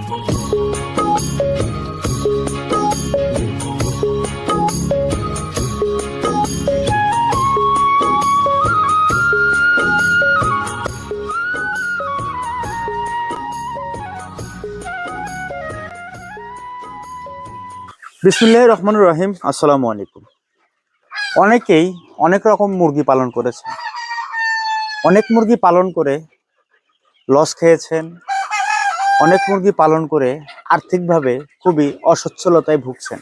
বিসমিল্লাহির রহমানির রহিম। আসসালামু আলাইকুম। অনেকেই অনেক রকম মুরগি পালন করেছেন, অনেক মুরগি পালন করে লস খেয়েছেন, অনেক মুরগি পালন করে আর্থিকভাবে খুবই অসচ্ছলতায় ভুগছেন।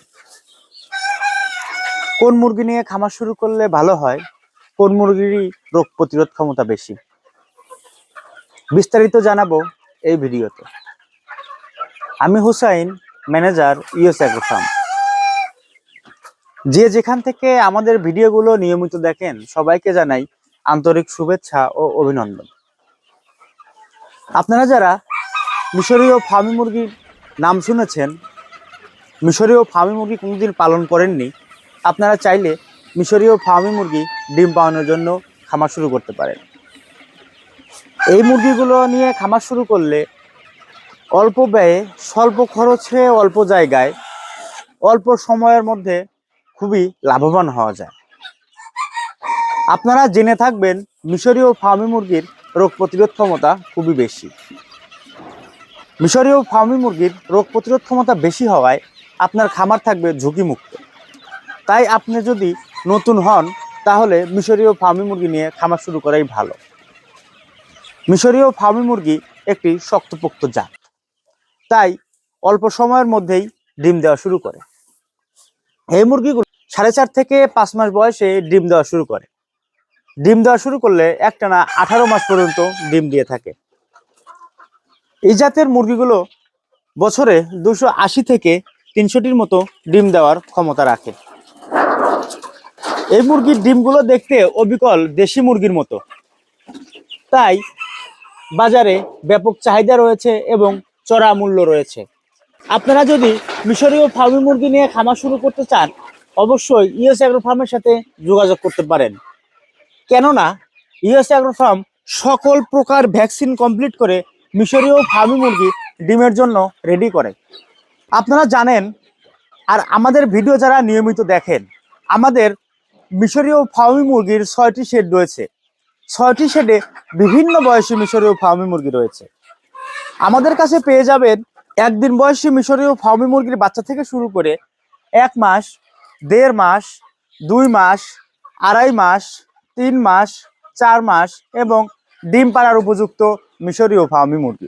কোন মুরগি নিয়ে খামার শুরু করলে ভালো হয়, কোন মুরগিরই রোগ প্রতিরোধ ক্ষমতা বেশি, বিস্তারিত জানাবো এই ভিডিওতে। আমি Husain, manager US agro farm. যে যেখান থেকে আমাদের ভিডিওগুলো নিয়মিত দেখেন সবাইকে জানাই আন্তরিক শুভেচ্ছা ও অভিনন্দন। আপনারা যারা মিশরীয় ফার্মি মুরগির নাম শুনেছেন, মিশরীয় ফার্মি মুরগি কোনোদিন পালন করেননি, আপনারা চাইলে মিশরীয় ফার্মি মুরগি ডিম পাওয়ানোর জন্য খামার শুরু করতে পারেন। এই মুরগিগুলো নিয়ে খামার শুরু করলে অল্প ব্যয়ে, স্বল্প খরচে, অল্প জায়গায়, অল্প সময়ের মধ্যে খুবই লাভবান হওয়া যায়। আপনারা জেনে থাকবেন মিশরীয় ফার্মি মুরগির রোগ প্রতিরোধ ক্ষমতা খুবই বেশি। মিশরীয় ফার্মি মুরগির রোগ প্রতিরোধ ক্ষমতা বেশি হওয়ায় আপনার খামার থাকবে ঝুঁকিমুক্ত। তাই আপনি যদি নতুন হন তাহলে মিশরীয় ফার্মি মুরগি নিয়ে খামার শুরু করাই ভালো। মিশরীয় ফার্মি মুরগি একটি শক্তপোক্ত জাত, তাই অল্প সময়ের মধ্যেই ডিম দেওয়া শুরু করে। এই মুরগিগুলো 4.5 থেকে 5 মাস বয়সে ডিম দেওয়া শুরু করে। ডিম দেওয়া শুরু করলে একটানা 18 মাস পর্যন্ত ডিম দিয়ে থাকে। এই জাতের মুরগিগুলো বছরে 280 থেকে 300টির মতো ডিম দেওয়ার ক্ষমতা রাখে। এই মুরগির ডিমগুলো দেখতে অবিকল দেশি মুরগির মতো, তাই বাজারে ব্যাপক চাহিদা রয়েছে এবং চড়া মূল্য রয়েছে। আপনারা যদি মিশরীয় ফার্মি মুরগি নিয়ে খামার শুরু করতে চান, অবশ্যই ইউএস অ্যাগ্রো ফার্মের সাথে যোগাযোগ করতে পারেন। কেননা ইউএস অ্যাগ্রো ফার্ম সকল প্রকার ভ্যাকসিন কমপ্লিট করে মিশরীয় ফার্মি মুরগি ডিমের জন্য রেডি করে। আপনারা জানেন, আর আমাদের ভিডিও যারা নিয়মিত দেখেন, আমাদের মিশরীয় ফার্মি মুরগির 6টি শেড রয়েছে। 6টি শেডে বিভিন্ন বয়সী মিশরীয় ফার্মি মুরগি রয়েছে। আমাদের কাছে পেয়ে যাবেন একদিন বয়সী মিশরীয় ফার্মি মুরগির বাচ্চা থেকে শুরু করে 1 মাস, 1.5 মাস, 2 মাস, 2.5 মাস, 3 মাস, 4 মাস এবং ডিম পাড়ার উপযুক্ত মিশরীয় ফার্মি মুরগি।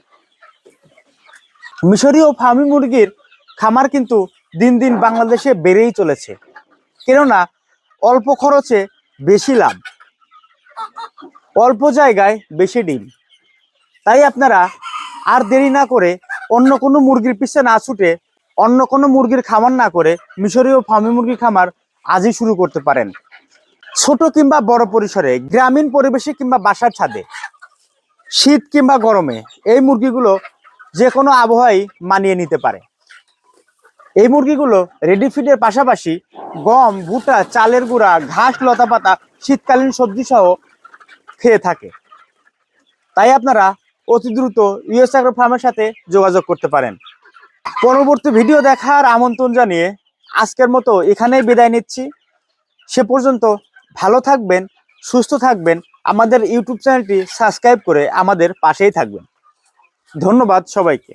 মিশরীয় ফার্মি মুরগির খামার কিন্তু দিন দিন বাংলাদেশে বেড়েই চলেছে, কেননা অল্প খরচে বেশি লাভ, অল্প জায়গায় বেশি ডিম। তাই আপনারা আর দেরি না করে, অন্য কোনো মুরগির পিছে না ছুটে, অন্য কোনো মুরগির খামার না করে মিশরীয় ফার্মি মুরগির খামার আজই শুরু করতে পারেন। ছোট কিংবা বড় পরিসরে, গ্রামীণ পরিবেশে কিংবা বাসার ছাদে, শীত কিংবা গরমে এই মুরগিগুলো যে কোনো আবহাওয়ায় মানিয়ে নিতে পারে। এই মুরগিগুলো রেডি ফিডের পাশাপাশি গম, ভুট্টা, চালের গুঁড়া, ঘাস, লতাপাতা, শীতকালীন সবজি সহ খেয়ে থাকে। তাই আপনারা অতি দ্রুত ইউএস অ্যাগ্রো ফার্মের সাথে যোগাযোগ করতে পারেন। পরবর্তী ভিডিও দেখার আমন্ত্রণ জানিয়ে আজকের মতো এখানেই বিদায় নিচ্ছি। সে পর্যন্ত ভালো থাকবেন, সুস্থ থাকবেন, আমাদের ইউটিউব চ্যানেলটি সাবস্ক্রাইব করে আমাদের পাশেই থাকবেন। ধন্যবাদ সবাইকে।